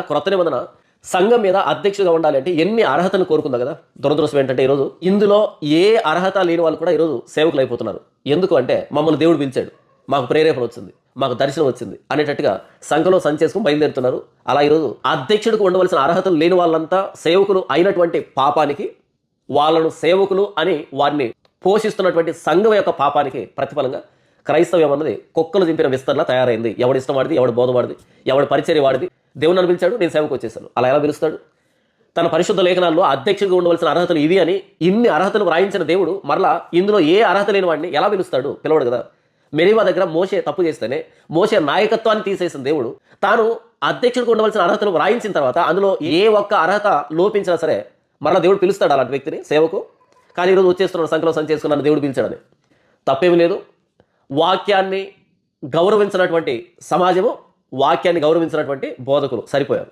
క్రొత్త నిబంధన సంఘం మీద అధ్యక్షుడిగా ఉండాలి అంటే ఎన్ని అర్హతలు కోరుకుందా కదా. దురదృష్టం ఏంటంటే ఈరోజు ఇందులో ఏ అర్హత లేని వాళ్ళు కూడా ఈరోజు సేవకులు అయిపోతున్నారు. ఎందుకు అంటే మమ్మల్ని దేవుడు పిలిచాడు, మాకు ప్రేరేపణ వచ్చింది, మాకు దర్శనం వచ్చింది అనేటట్టుగా సంఘంలో సంచేసుకుని బయలుదేరుతున్నారు. అలా ఈరోజు అధ్యక్షుడికి ఉండవలసిన అర్హతలు లేని వాళ్ళంతా సేవకులు అయినటువంటి పాపానికి, వాళ్ళను సేవకులు అని వారిని పోషిస్తున్నటువంటి సంఘం యొక్క పాపానికి ప్రతిఫలంగా క్రైస్తవ్యం అన్నది కుక్కలు దింపిన విస్తరణ తయారైంది. ఎవడి ఇష్టం వాడిది, ఎవడి బోధ వాడిది, ఎవడి పరిచర్య వాడిది. దేవుని నన్ను పిలిచాడు, నేను సేవకు వచ్చేసాను. అలా ఎలా పిలుస్తాడు? తన పరిశుద్ధ లేఖనాల్లో అధ్యక్షుడిగా ఉండవలసిన అర్హతలు ఇది అని ఇన్ని అర్హతలు వ్రాయించిన దేవుడు మరలా ఇందులో ఏ అర్హత లేని వాడిని ఎలా పిలుస్తాడు? పిలవడు కదా. మెరీబా దగ్గర మోషే తప్పు చేస్తేనే మోషే నాయకత్వాన్ని తీసేసిన దేవుడు తాను అధ్యక్షుడికి ఉండవలసిన అర్హతలు వ్రాయించిన తర్వాత అందులో ఏ ఒక్క అర్హత లోపించినా సరే మరలా దేవుడు పిలుస్తాడు అలాంటి వ్యక్తిని సేవకు. కానీ ఈరోజు వచ్చేస్తున్నాడు సంఖ్యలో సంచేసుకున్నాను దేవుడు పిలిచాడని. తప్పేమి లేదు. వాక్యాన్ని గౌరవించినటువంటి సమాజము, వాక్యాన్ని గౌరవించినటువంటి బోధకులు సరిపోయారు.